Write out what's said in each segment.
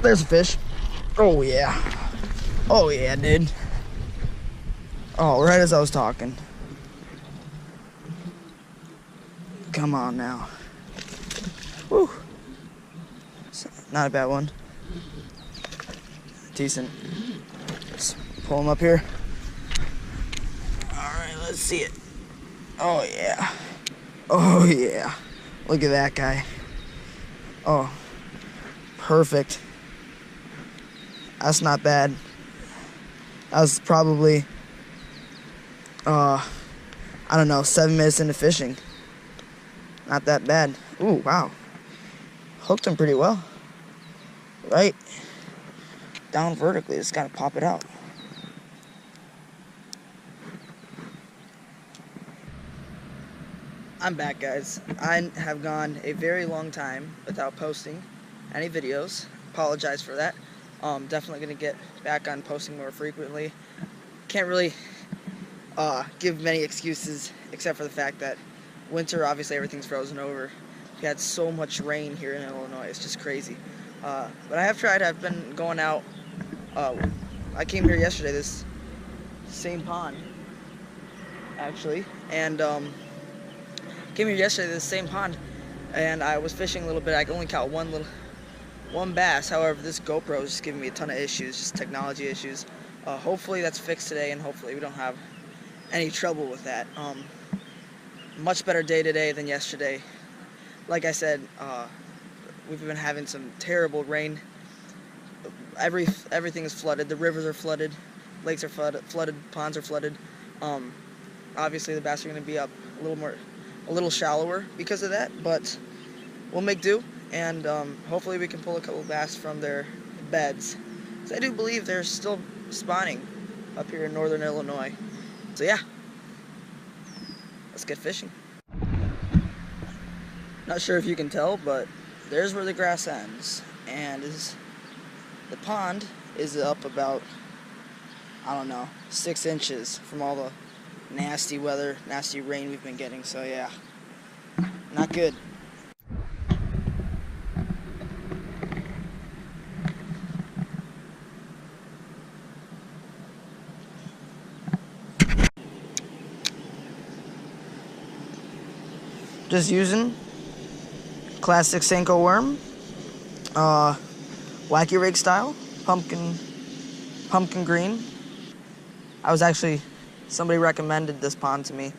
There's a fish. Oh yeah. Oh yeah, dude. Oh, right as I was talking. Come on now. Woo. Not a bad one. Decent. Let's pull him up here. Alright, let's see it. Oh yeah. Oh yeah. Look at that guy. Oh. Perfect. That's not bad. That was probably I don't know, 7 minutes into fishing. Not that bad. Ooh, wow. Hooked him pretty well. Right down vertically, just gotta pop it out. I'm back, guys. I have gone a very long time without posting any videos. Apologize for that. Definitely gonna get back on posting more frequently. Can't really give many excuses except for the fact that winter, obviously everything's frozen over. We had so much rain here in Illinois, it's just crazy. But I have tried. I've been going out. I came here yesterday, this same pond, actually, and came here yesterday, this same pond, and I was fishing a little bit. I only caught one bass. However, this GoPro is just giving me a ton of issues, just technology issues. Hopefully that's fixed today, and hopefully we don't have any trouble with that. Much better day today than yesterday. Like I said, we've been having some terrible rain. Everything is flooded. The rivers are flooded, lakes are flooded, ponds are flooded. Obviously the bass are going to be up a little shallower because of that, but we'll make do, and hopefully we can pull a couple bass from their beds. So I do believe they're still spawning up here in northern Illinois. So yeah, let's get fishing. Not sure if you can tell, but there's where the grass ends, and the pond is up about, I don't know, 6 inches from all the nasty weather, nasty rain we've been getting. So yeah, not good. Just using classic Senko worm, wacky rig style, pumpkin green. Somebody recommended this pond to me,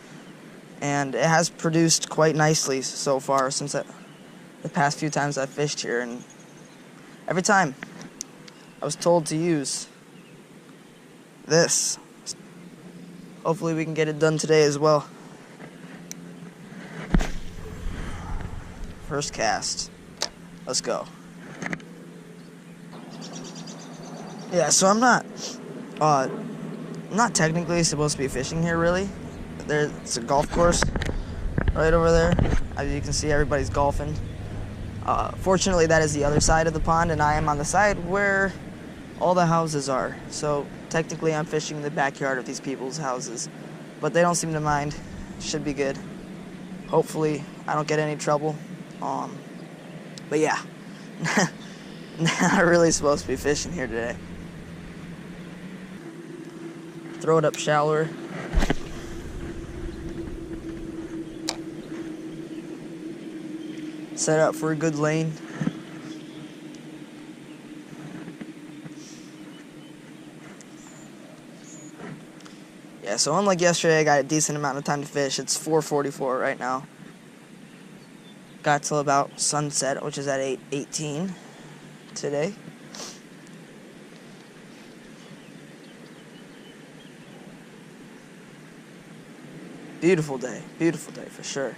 and it has produced quite nicely so far since the past few times I've fished here, and every time I was told to use this. Hopefully we can get it done today as well. First cast. Let's go. Yeah, so I'm not technically supposed to be fishing here, really. It's a golf course right over there. As you can see, everybody's golfing. Fortunately, that is the other side of the pond, and I am on the side where all the houses are. So technically, I'm fishing in the backyard of these people's houses, but they don't seem to mind. Should be good. Hopefully, I don't get any trouble. But yeah, not really supposed to be fishing here today. Throw it up shallower. Set up for a good lane. Yeah, so unlike yesterday, I got a decent amount of time to fish. It's 4:44 right now. Got till about sunset, which is at 8:18 today. Beautiful day for sure.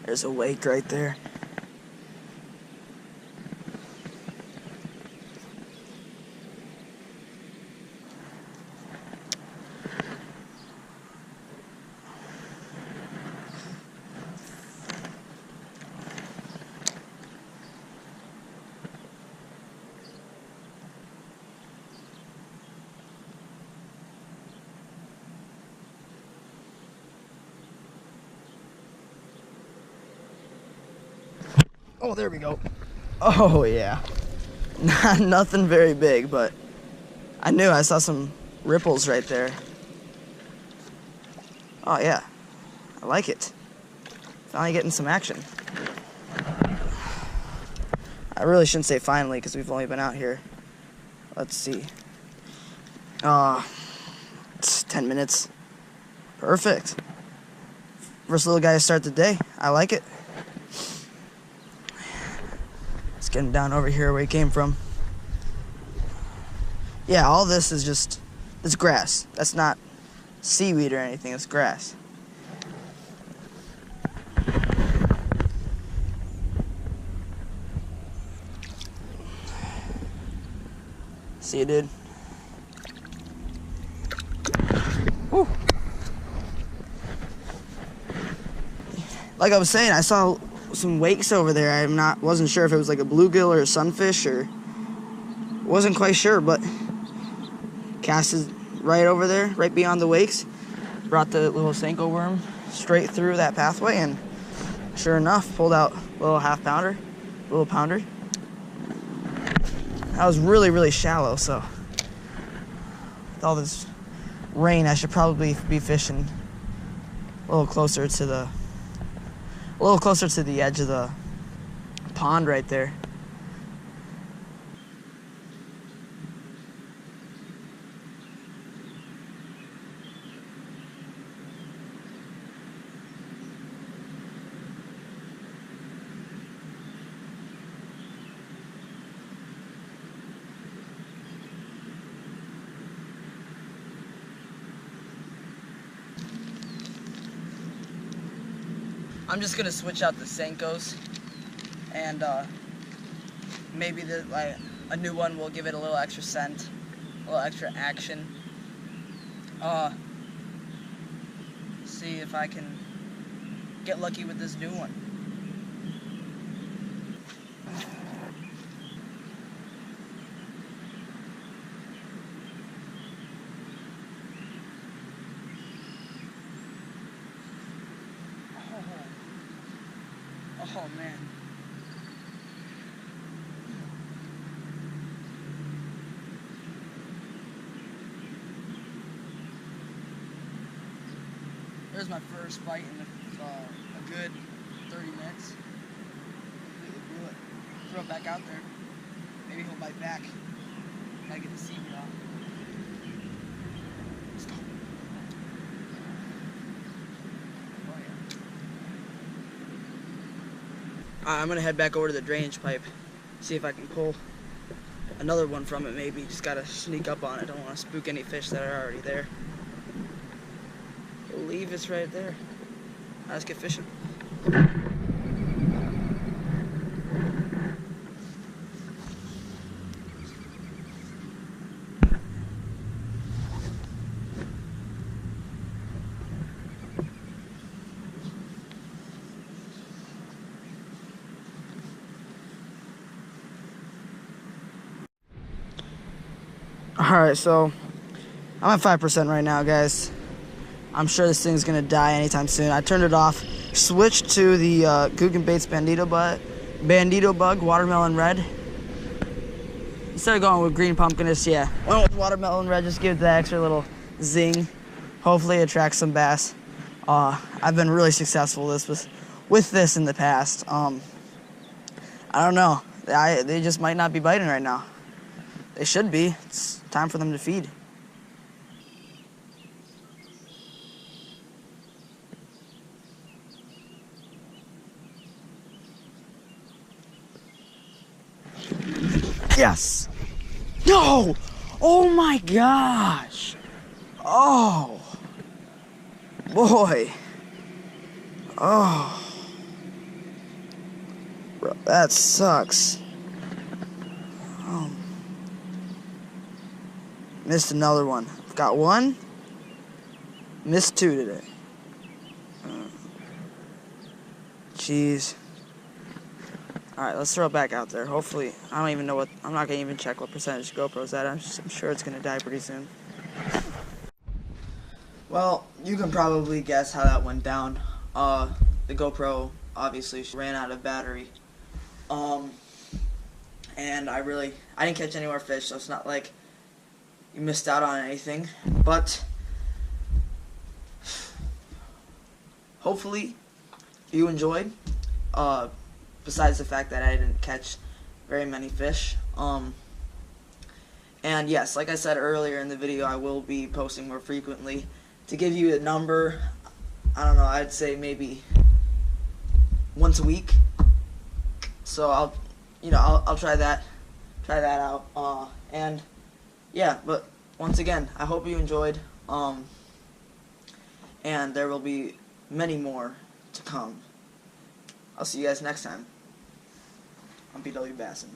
There's a wake right there. Oh, there we go. Oh, yeah. Nothing very big, but I saw some ripples right there. Oh, yeah. I like it. Finally getting some action. I really shouldn't say finally because we've only been out here. Let's see. It's 10 minutes. Perfect. First little guy to start the day. I like it. Let's get him down over here where he came from. Yeah, all this is just, it's grass. That's not seaweed or anything, it's grass. See you, dude. Woo. Like I was saying, I saw some wakes over there. Wasn't sure if it was like a bluegill or a sunfish, or wasn't quite sure, but casted right over there, right beyond the wakes. Brought the little Senko worm straight through that pathway, and sure enough, pulled out a little half-pounder, little pounder. That was really, really shallow, so with all this rain, I should probably be fishing a little closer to the edge of the pond right there. I'm just gonna switch out the Senkos, and maybe a new one will give it a little extra scent, a little extra action. See if I can get lucky with this new one. Oh man. There's my first bite in a good 30 minutes. Completely blew it. Throw it back out there. Maybe he'll bite back. Gotta get the seaweed off. Let's go. Oh yeah. I'm gonna head back over to the drainage pipe, see if I can pull another one from it maybe. Just gotta sneak up on it. Don't want to spook any fish that are already there. I believe it's right there. Let's get fishing. Alright, so I'm at 5% right now, guys. I'm sure this thing's gonna die anytime soon. I turned it off, switched to the Guggen Baits Bandito Bug Watermelon Red. Instead of going with Green Pumpkiness, yeah, went with Watermelon Red, just give it that extra little zing. Hopefully it attracts some bass. I've been really successful with this in the past. I don't know. They just might not be biting right now. They should be. It's time for them to feed. Yes! No! Oh my gosh! Oh! Boy! Oh! Bro, that sucks. Oh. Missed another one. Got one. Missed two today. Jeez. Alright, let's throw it back out there. Hopefully, I don't even know what, I'm not going to even check what percentage GoPro's at. I'm sure it's going to die pretty soon. Well, you can probably guess how that went down. The GoPro obviously ran out of battery. And I didn't catch any more fish, so it's not like you missed out on anything. But hopefully you enjoyed. Besides the fact that I didn't catch very many fish. And yes, like I said earlier in the video, I will be posting more frequently. To give you a number, I don't know, I'd say maybe once a week. So I'll try that out. And yeah, but once again, I hope you enjoyed. And there will be many more to come. I'll see you guys next time. I'm BW Basson.